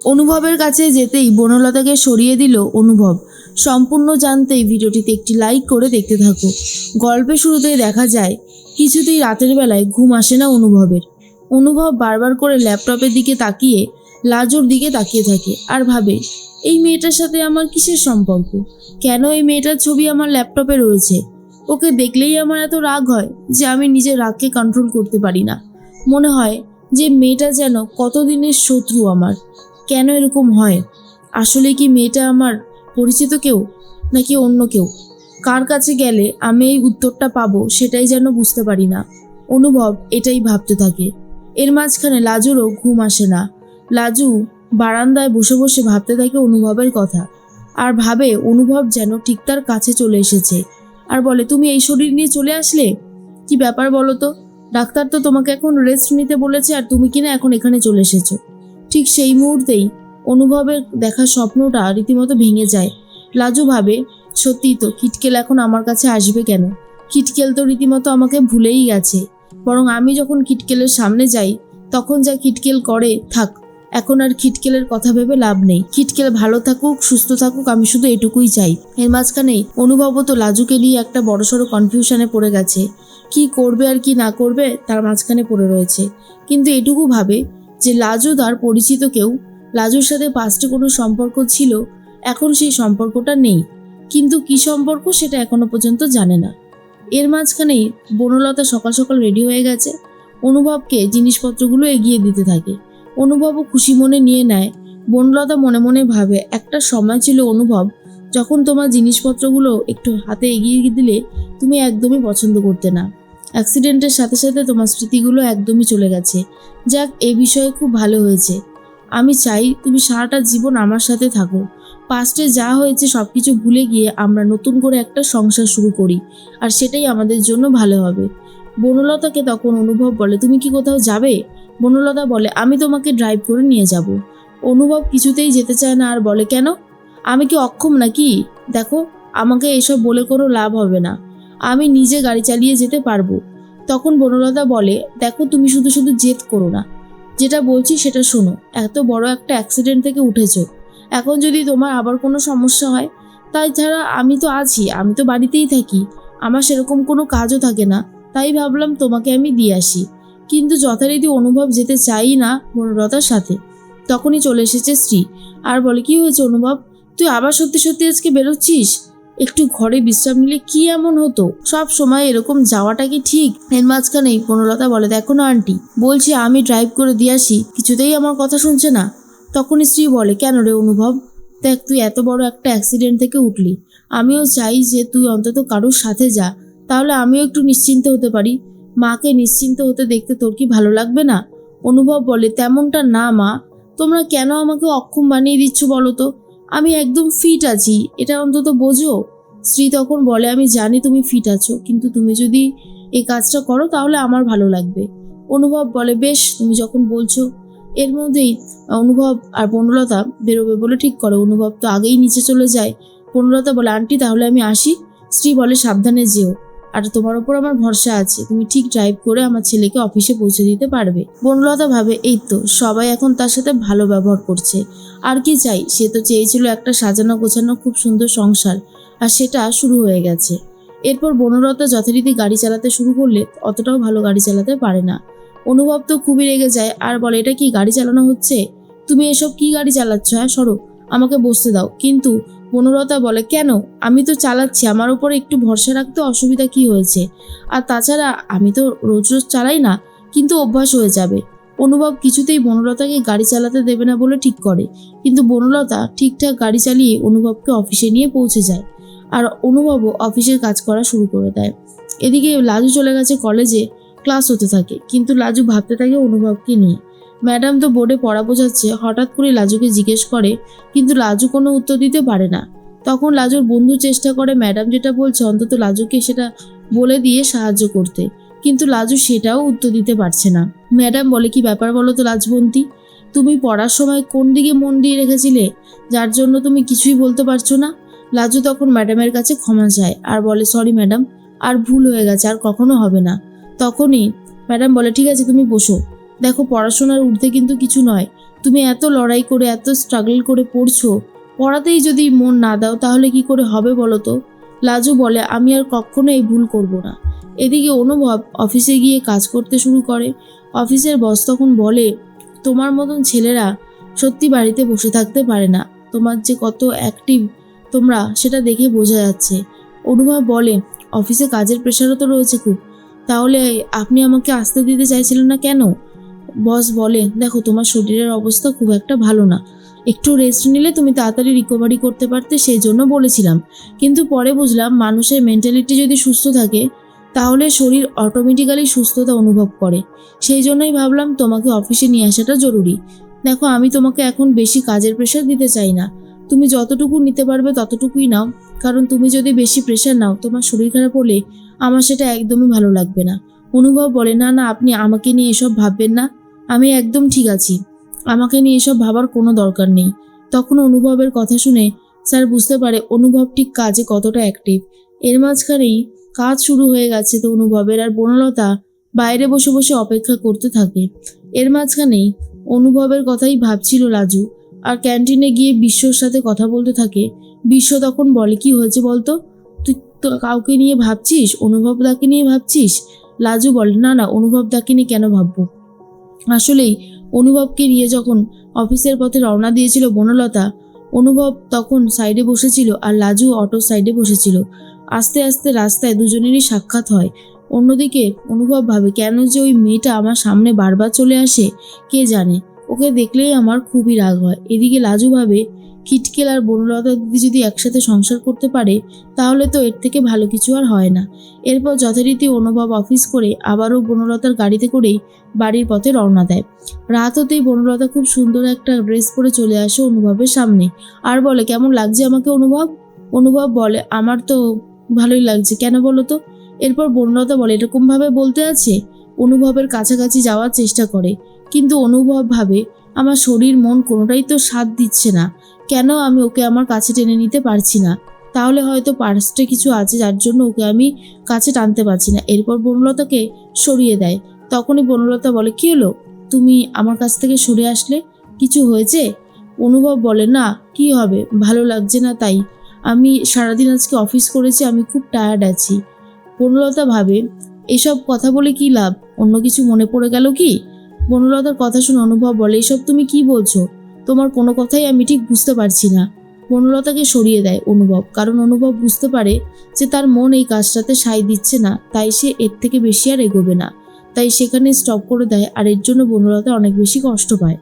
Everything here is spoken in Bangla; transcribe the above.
অনুভবের কাছে যেতেই বনলতাকে সরিয়ে দিল অনুভব। সম্পূর্ণ জানতেই ভিডিওটিতে একটি লাইক করে দেখতে থাকো। গল্পের শুরুতেই দেখা যায় কিছুতেই রাতের বেলায় ঘুম আসে না অনুভবের। অনুভব বারবার করে ল্যাপটপের দিকে তাকিয়ে লাজুর দিকে তাকিয়ে থাকে আর ভাবে, এই মেয়েটার সাথে আমার কিসের সম্পর্ক? কেন এই মেয়েটার ছবি আমার ল্যাপটপে রয়েছে? ওকে দেখলেই আমার এত রাগ হয় যে আমি নিজের রাগকে কন্ট্রোল করতে পারি না। মনে হয় যে মেয়েটা যেন কতদিনের শত্রু আমার। কেন এরকম হয়? আসলে কি মেয়েটা আমার পরিচিত কেউ নাকি অন্য কেউ? কার কাছে গেলে আমি এই উত্তরটা পাবো সেটাই যেন বুঝতে পারি না। অনুভব এটাই ভাবতে থাকে। এর মাঝখানে লাজুরও ঘুম আসে না। লাজু বারান্দায় বসে বসে ভাবতে থাকে অনুভবের কথা, আর ভাবে অনুভব যেন ঠিক তার কাছে চলে এসেছে আর বলে, তুমি এই শরীর নিয়ে চলে আসলে? কি ব্যাপার বলো তো? ডাক্তার তো তোমাকে এখন রেস্ট নিতে বলেছে আর তুমি কিনা এখন এখানে চলে এসেছো। ঠিক সেই মুহূর্তেই অনুভবের দেখা স্বপ্নটা রীতিমতো ভেঙে যায়। লাজু ভাবে, সত্যিই তো খিটকেল এখন আমার কাছে আসবে কেন? খিটকেল তো রীতিমতো আমাকে ভুলেই গেছে। বরং আমি যখন খিটকেলের সামনে যাই তখন যা খিটকেল করে থাক, এখন আর খিটকেলের কথা ভেবে লাভ নেই। খিটকেল ভালো থাকুক, সুস্থ থাকুক, আমি শুধু এটুকুই চাই। এর মাঝখানেই অনুভবও তো লাজুকে নিয়ে একটা বড়সড় কনফিউশনে পড়ে গেছে। কি করবে আর কি না করবে তার মাঝখানে পড়ে রয়েছে। কিন্তু এটুকু ভাবে যে লাজু তার পরিচিত কেউ, লাজুর সাথে পাস্টে কোনো সম্পর্ক ছিল, এখন সেই সম্পর্কটা নেই। কিন্তু কি সম্পর্ক সেটা এখনো পর্যন্ত জানে না। এর মাঝখানেই বনলতা সকাল সকাল রেডি হয়ে গেছে, অনুভবকে জিনিসপত্রগুলো এগিয়ে দিতে থাকে। অনুভবও খুশি মনে নিয়ে নেয়। বনলতা মনে মনে ভাবে, একটা সময় ছিল অনুভব যখন তোমার জিনিসপত্রগুলো একটু হাতে এগিয়ে দিলে তুমি একদমই পছন্দ করতে না। অ্যাক্সিডেন্টের সাথে সাথে তোমার স্মৃতিগুলো একদমই চলে গেছে। যাক, এই বিষয়ে খুব ভালো হয়েছে। আমি চাই তুমি সারাটা জীবন আমার সাথে থাকো। পাস্টে যা হয়েছে সব কিছু ভুলে গিয়ে আমরা নতুন করে একটা সংসার শুরু করি, আর সেটাই আমাদের জন্য ভালো হবে। বনলতাকে তখন অনুভব বলে, তুমি কি কোথাও যাবে? বনলতা বলে, আমি তোমাকে ড্রাইভ করে নিয়ে যাব। অনুভব কিছুতেই যেতে চায় না আর বলে, কেন? আমি কি অক্ষম নাকি? দেখো, আমাকে এসব বলে কোনো লাভ হবে না, আমি নিজে গাড়ি চালিয়ে যেতে পারবো। তখন বনলতা বলে, দেখো তুমি শুধু শুধু জেদ করো না, যেটা বলছি সেটা শোনো। এত বড় একটা অ্যাক্সিডেন্ট থেকে উঠেছো, এখন যদি তোমার আবার কোনো সমস্যা হয়, তাই ছাড়া আমি তো আছি, আমি তো বাড়িতেই থাকি, আমার সেরকম কোনো কাজও থাকে না, তাই ভাবলাম তোমাকে আমি দিয়ে আসি। কিন্তু যথারীতি অনুভব যেতে চাই না বনলতার সাথে। তখনই চলে এসেছে শ্রী আর বলে, কি হয়েছে অনুভব, তুই আবার সত্যি সত্যি আজকে বেরোচ্ছিস? একটু ঘরে বিশ্রাম নিলে কি এমন হতো? সব সময় এরকম যাওয়াটা কি ঠিক? এর মাঝখানেই বনলতা বলে, দেখো না আন্টি, বলছি আমি ড্রাইভ করে দিয়ে আসি, কিছুতেই আমার কথা শুনছে না। তখনই স্ত্রী বলে, কেন রে অনুভব, দেখ তুই এত বড় একটা অ্যাক্সিডেন্ট থেকে উঠলি, আমিও চাই যে তুই অন্তত কারোর সাথে যা, তাহলে আমিও একটু নিশ্চিন্ত হতে পারি। মাকে নিশ্চিন্ত হতে দেখতে তোর কি ভালো লাগবে না? অনুভব বলে, তেমনটা না মা, তোমরা কেন আমাকে অক্ষম বানিয়ে দিচ্ছ বলো তো? আমি একদম ফিট আছি, এটা অন্তত বোঝো। স্ত্রী তখন বলে, আমি জানি তুমি ফিট আছো, কিন্তু তুমি যদি এই কাজটা করো তাহলে আমার ভালো লাগবে। অনুভব বলে, বেশ, তুমি যখন বলছো। এর মধ্যেই অনুভব আর বনলতা বেরোবে বলে ঠিক করে। অনুভব তো আগেই নিচে চলে যায়। বনলতা বলে, আন্টি তাহলে আমি আসি। স্ত্রী বলে, সাবধানে যেও, আর তোমার ওপর আমার ভরসা আছে, তুমি ঠিক ড্রাইভ করে আমার ছেলেকে অফিসে পৌঁছে দিতে পারবে। বনলতা ভাবে, এই তো সবাই এখন তার সাথে ভালো ব্যবহার করছে, আর কি চাই? সে তো চেয়েছিল একটা সাজানো গোছানো খুব সুন্দর সংসার, আর সেটা শুরু হয়ে গেছে। এরপর বনলতা যথারীতি গাড়ি চালাতে শুরু করলে অতটাও ভালো গাড়ি চালাতে পারে না। অনুভব তো খুবই রেগে যায় আর বলে, এটা কি গাড়ি চালানো হচ্ছে? তুমি এসব কি গাড়ি চালাচ্ছ? হ্যাঁ, সরো, আমাকে বসতে দাও। কিন্তু বনলতা বলে, কেন? আমি তো চালাচ্ছি, আমার উপরে একটু ভরসা রাখতে অসুবিধা কি হয়েছে? আর তাছাড়া আমি তো রোজ রোজ চালাই না, কিন্তু অভ্যাস হয়ে যাবে। অনুভব কিছুতেই বনলতাকে গাড়ি চালাতে দেবে না বলে ঠিক করে, কিন্তু বনলতা ঠিকঠাক গাড়ি চালিয়ে অনুভবকে অফিসে নিয়ে পৌঁছে যায়, আর অনুভবও অফিসের কাজ করা শুরু করে দেয়। এদিকে লাজু চলে গেছে কলেজে, ক্লাস হতে থাকে, কিন্তু লাজু ভাবতে থাকে অনুভবকে নিয়ে। ম্যাডাম তো বোর্ডে পড়া বোঝাচ্ছে, হঠাৎ করে লাজুকে জিজ্ঞেস করে, কিন্তু লাজু কোনো উত্তর দিতে পারে না। তখন লাজুর বন্ধু চেষ্টা করে ম্যাডাম যেটা বলছে অন্তত লাজুকে সেটা বলে দিয়ে সাহায্য করতে, কিন্তু লাজু সেটাও উত্তর দিতে পারছে না। ম্যাডাম বলে, কি ব্যাপার বলো তো লাজবন্তী, তুমি পড়ার সময় কোন দিকে মন দিয়ে রেখেছিলে যার জন্য তুমি কিছুই বলতে পারছো না? লাজু তখন ম্যাডামের কাছে ক্ষমা চায় আর বলে, সরি ম্যাডাম, আর ভুল হয়ে গেছে, আর কখনো হবে না। তখনই ম্যাডাম বলে, ঠিক আছে তুমি বসো, দেখো পড়াশোনার ঊর্ধ্বে কিন্তু কিছু নয়, তুমি এত লড়াই করে এত স্ট্রাগল করে পড়ছো, পড়াতেই যদি মন না দাও তাহলে কি করে হবে বলো তো। লাজু বলে আমি আর কখনো এই ভুল করব না। এদিকে অনুভব অফিসে গিয়ে কাজ করতে শুরু করে। অফিসের বস তখন বলে তোমার মতন ছেলেরা সত্যি বাড়িতে বসে থাকতে পারে না, তোমার যে কত অ্যাক্টিভ তোমরা সেটা দেখে বোঝা যাচ্ছে। অনুভব বলে অফিসে কাজের প্রেশারও তো রয়েছে খুব, তাহলে আপনি আমাকে আসতে দিতে চাইছিলেন না কেন? বস বলে দেখো তোমার শরীরের অবস্থা খুব একটা ভালো না, একটু রেস্ট নিলে তুমি তাড়াতাড়ি রিকভারি করতে পারতে, সেই জন্য বলেছিলাম। কিন্তু পরে বুঝলাম মানুষের মেন্টালিটি যদি সুস্থ থাকে তাহলে শরীর অটোমেটিক্যালি সুস্থতা অনুভব করে, সেই জন্যই ভাবলাম তোমাকে অফিসে নিয়ে আসাটা জরুরি। দেখো আমি তোমাকে এখন বেশি কাজের প্রেশার দিতে চাই না, তুমি যতটুকু নিতে পারবে ততটুকুই নাও, কারণ তুমি যদি বেশি প্রেশার নাও তোমার শরীর খারাপ হলে আমার সেটা একদমই ভালো লাগবে না। অনুভব বলে না না, আপনি আমাকে নিয়ে এসব ভাববেন না, আমি একদম ঠিক আছি, আমাকে নিয়ে এসব ভাবার কোনো দরকার নেই। তখন অনুভবের কথা শুনে স্যার বুঝতে পারে অনুভব ঠিক কাজে কতটা অ্যাক্টিভ। এর মাঝখানেই কাজ শুরু হয়ে গেছে তো অনুভবের, আর বনলতা বাইরে বসে বসে অপেক্ষা করতে থাকে। এর মাঝখানেই অনুভবের কথাই ভাবছিল লাজু, আর ক্যান্টিনে গিয়ে বিশ্বর সাথে কথা বলতে থাকে। বিশ্ব তখন বলে কি হয়েছে বলতো, তুই তো কাউকে নিয়ে ভাবছিস, অনুভব দাকে নিয়ে ভাবছিস? লাজু বলে না না, অনুভব দাকে নিয়ে কেন ভাববো, আসলেই অনুভবকে নিয়ে যখন অফিসের পথে রওনা দিয়েছিল বনলতা, অনুভব তখন সাইডে বসেছিল আর লাজু অটোর সাইডে বসেছিল। আস্তে আস্তে রাস্তায় দুজনেরই সাক্ষাৎ হয়। অন্যদিকে অনুভব ভাবে কেন যে ওই মেয়েটা আমার সামনে বারবার চলে আসে কে জানে, ওকে দেখলেই আমার খুবই রাগ হয়। এদিকে লাজু ভাবে কিটকেল আর বনলতা দিদি যদি একসাথে সংসার করতে পারে তাহলে তো এর থেকে ভালো কিছু আর হয় না। এরপর যথারীতি অনুভব অফিস করে আবারও বনলতার গাড়িতে করেই বাড়ির পথে রওনা দেয়। রাত হতেই বনলতা খুব সুন্দর একটা ড্রেস পরে চলে আসে অনুভবের সামনে আর বলে কেমন লাগছে আমাকে অনুভব? অনুভব বলে আমার তো ভালোই লাগছে, কেন বলো তো? এরপর বনলতা বলে এরকমভাবে বলতে আছে। অনুভবের কাছাকাছি যাওয়ার চেষ্টা করে, কিন্তু অনুভব ভাবে আমার শরীর মন কোনোটাই তো সাথ দিচ্ছে না, কেন আমি ওকে আমার কাছে টেনে নিতে পারছি না, তাহলে হয়তো পার্সটা কিছু আছে যার জন্য ওকে আমি কাছে টানতে পারছি না। এরপর বনলতাকে সরিয়ে দেয়। তখনই বনলতা বলে কি হলো, তুমি আমার কাছ থেকে সরে আসলে, কিছু হয়েছে? অনুভব বলে না, কি হবে, ভালো লাগছে না তাই, আমি সারাদিন আজকে অফিস করেছি, আমি খুব টায়ার্ড আছি। বনলতা ভাবে এসব কথা বলে কি লাভ, অন্য কিছু মনে পড়ে গেল কি? বনলতার কথা শুনে অনুভব বলে এসব তুমি কি বলছো, তোমার কোনো কথাই আমি ঠিক বুঝতে পারছি না। বনলতাকে সরিয়ে দেয় অনুভব, কারণ অনুভব বুঝতে পারে যে তার মন এই কাজটাতে সায় দিচ্ছে না, তাই সে এর থেকে বেশি আর এগোবে না, তাই সেখানে স্টপ করে দেয়। আর এর জন্য বনলতা অনেক বেশি কষ্ট পায়।